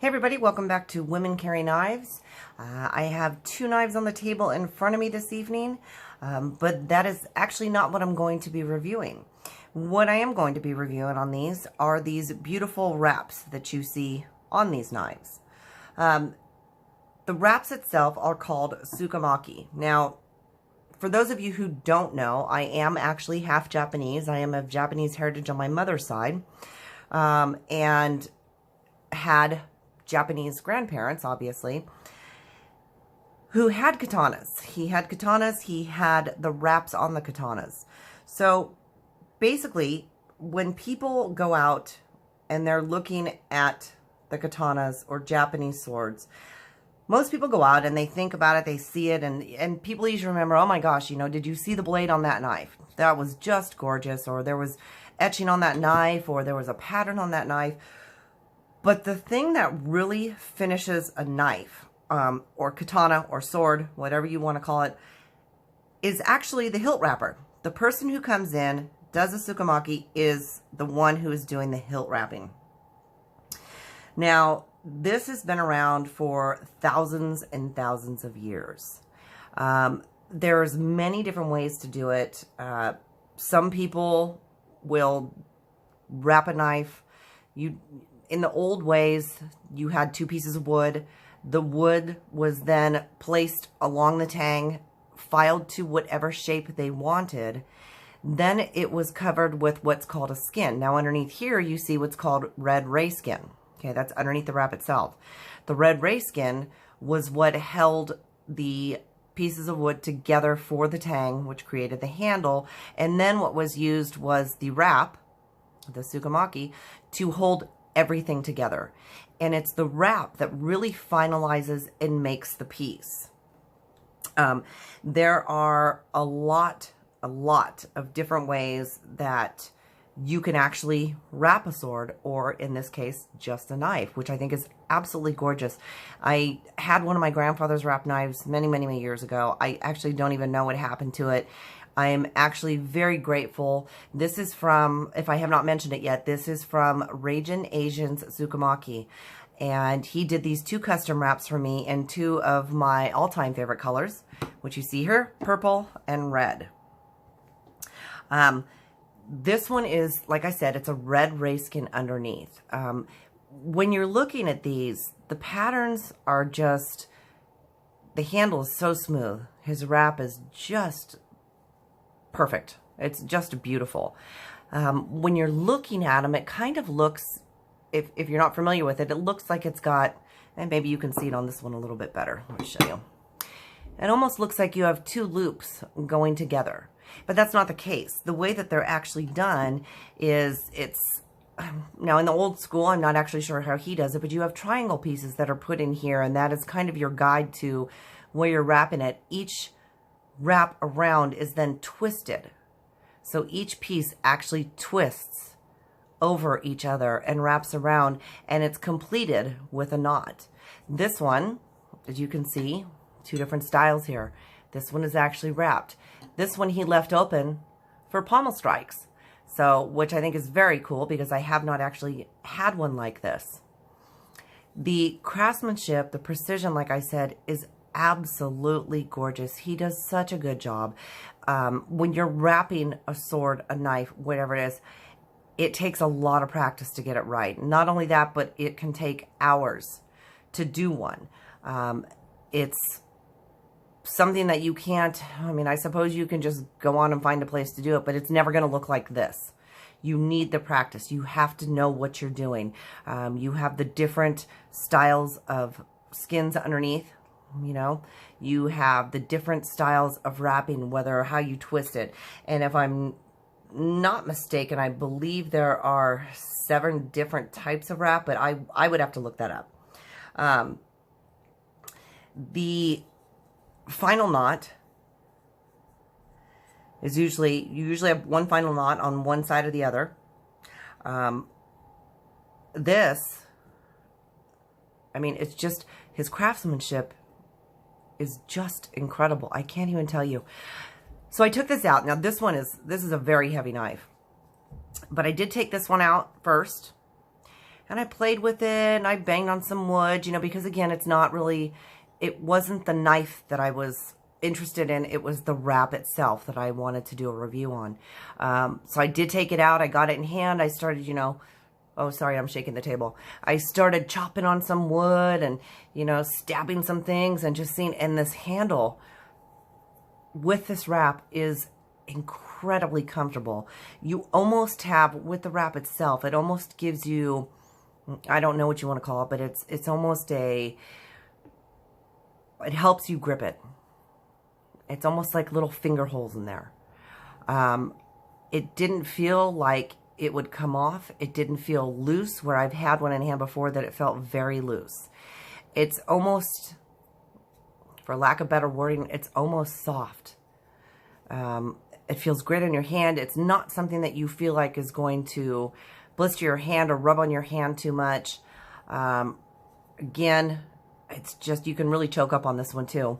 Hey everybody, welcome back to Women Carry Knives. I have two knives on the table in front of me this evening, but that is actually not what I'm going to be reviewing. What I am going to be reviewing on these are these beautiful wraps that you see on these knives. The wraps itself are called Tsukamaki. Now, for those of you who don't know, I am actually half Japanese. I am of Japanese heritage on my mother's side, and had Japanese grandparents, obviously, who had katanas. He had katanas, he had the wraps on the katanas. So basically, when people go out and they're looking at the katanas or Japanese swords, most people go out and they think about it, they see it, and people usually remember, oh my gosh, you know, did you see the blade on that knife? That was just gorgeous, or there was etching on that knife, or there was a pattern on that knife. But the thing that really finishes a knife, or katana, or sword, whatever you want to call it, is actually the hilt wrapper. The person who comes in, does a Tsukamaki, is the one who is doing the hilt wrapping. Now, this has been around for thousands and thousands of years. There's many different ways to do it. Some people will wrap a knife. In the old ways, you had two pieces of wood. The wood was then placed along the tang, filed to whatever shape they wanted. Then it was covered with what's called a skin. Now underneath here, you see what's called red ray skin. Okay, that's underneath the wrap itself. The red ray skin was what held the pieces of wood together for the tang, which created the handle. And then what was used was the wrap, the Tsukamaki, to hold everything together. And it's the wrap that really finalizes and makes the piece. There are a lot of different ways that you can actually wrap a sword, or in this case, just a knife, which I think is absolutely gorgeous. I had one of my grandfather's wrap knives many years ago. I actually don't even know what happened to it. I am actually very grateful. This is from, if I have not mentioned it yet, this is from Ragin Asians Tsukamaki. And he did these two custom wraps for me in two of my all-time favorite colors, which you see here, purple and red. This one is, like I said, it's a red ray skin underneath. When you're looking at these, the patterns are just, the handle is so smooth. His wrap is just perfect. It's just beautiful. When you're looking at them, it kind of looks, if you're not familiar with it, it looks like it's got, and maybe you can see it on this one a little bit better. Let me show you. It almost looks like you have two loops going together, but that's not the case. The way that they're actually done is now in the old school, I'm not actually sure how he does it, but you have triangle pieces that are put in here, and that is kind of your guide to where you're wrapping it. Each wrap around is then twisted. So each piece actually twists over each other and wraps around, and it's completed with a knot. This one, as you can see, two different styles here. This one is actually wrapped. This one he left open for pommel strikes. So, which I think is very cool because I have not actually had one like this. The craftsmanship, the precision, like I said, is absolutely gorgeous. He does such a good job. When you're wrapping a sword, a knife, whatever it is, it takes a lot of practice to get it right. Not only that, but it can take hours to do one. It's something that you can't, I mean, I suppose you can just go on and find a place to do it, but it's never going to look like this. You need the practice. You have to know what you're doing. You have the different styles of skins underneath. You know, you have the different styles of wrapping, whether how you twist it. And if I'm not mistaken, I believe there are 7 different types of wrap, but I would have to look that up. The final knot is you usually have one final knot on one side or the other. This, I mean, it's just, his craftsmanship is just incredible. I can't even tell you. So I took this out. Now this is a very heavy knife, but I did take this one out first, And I played with it, and I banged on some wood, you know, because again, it's not really, it wasn't the knife that I was interested in. It was the wrap itself that I wanted to do a review on. So I did take it out. I got it in hand. I started, you know, oh, sorry, I'm shaking the table. I started chopping on some wood and, you know, stabbing some things and just seeing, and this handle with this wrap is incredibly comfortable. You almost have, with the wrap itself, it almost gives you, I don't know what you want to call it, but it's almost it helps you grip it. It's almost like little finger holes in there. It didn't feel like it would come off. It didn't feel loose, where I've had one in hand before that it felt very loose. It's almost, for lack of better wording, it's almost soft. It feels great in your hand. It's not something that you feel like is going to blister your hand or rub on your hand too much. Again, it's just, you can really choke up on this one too.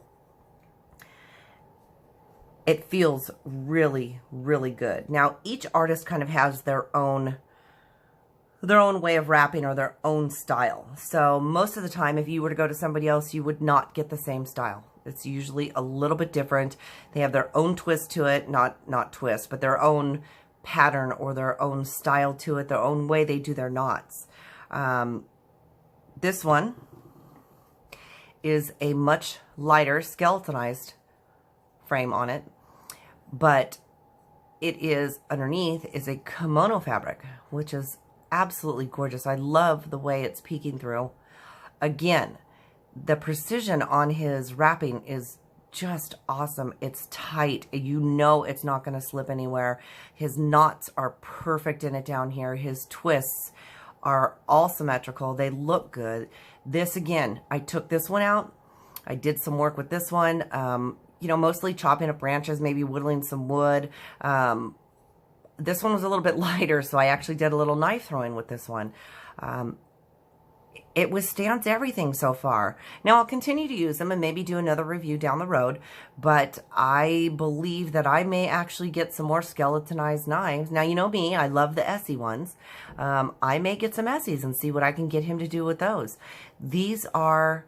It feels really, really good. Now, each artist kind of has their own way of wrapping or their own style. So most of the time, if you were to go to somebody else, you would not get the same style. It's usually a little bit different. They have their own twist to it, not twist, but their own pattern or their own style to it, their own way they do their knots. This one is a much lighter skeletonized frame on it, but it is, underneath is a kimono fabric, which is absolutely gorgeous. I love the way it's peeking through. Again, the precision on his wrapping is just awesome. It's tight. You know it's not going to slip anywhere. His knots are perfect in it down here. His twists are all symmetrical. They look good. This, again, I took this one out. I did some work with this one, you know, mostly chopping up branches, maybe whittling some wood. This one was a little bit lighter, so I actually did a little knife throwing with this one. It withstands everything so far. Now, I'll continue to use them and maybe do another review down the road, but I believe that I may actually get some more skeletonized knives. Now, you know me, I love the Essie ones. I may get some Essies and see what I can get him to do with those. These are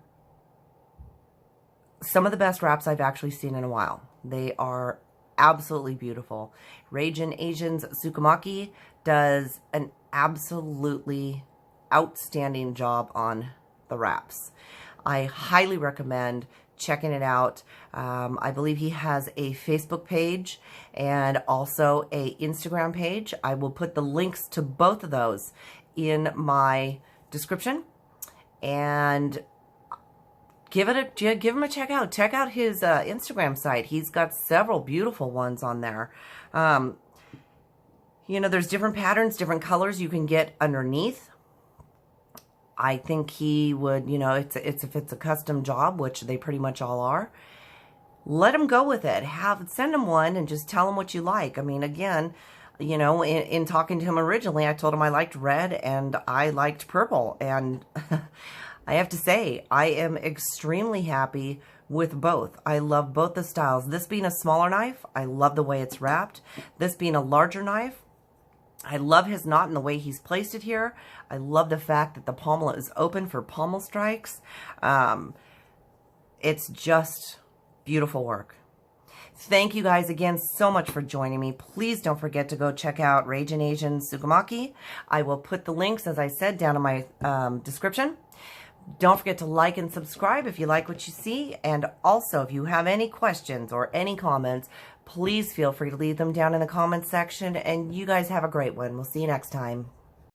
some of the best wraps I've actually seen in a while. They are absolutely beautiful. Ragin Asians Tsukamaki does an absolutely outstanding job on the wraps. I highly recommend checking it out. I believe he has a Facebook page and also a Instagram page. I will put the links to both of those in my description, and give him a check out. Check out his Instagram site. He's got several beautiful ones on there. You know, there's different patterns, different colors you can get underneath. I think he would, you know, if it's a custom job, which they pretty much all are, let him go with it. Send him one and just tell him what you like. I mean, again, you know, in talking to him originally, I told him I liked red and I liked purple. And I have to say, I am extremely happy with both. I love both the styles. This being a smaller knife, I love the way it's wrapped. This being a larger knife, I love his knot and the way he's placed it here. I love the fact that the pommel is open for pommel strikes. It's just beautiful work. Thank you guys again so much for joining me. Please don't forget to go check out Ragin Asians Tsukamaki. I will put the links, as I said, down in my description. Don't forget to like and subscribe if you like what you see. And also, if you have any questions or any comments, please feel free to leave them down in the comments section. And you guys have a great one. We'll see you next time.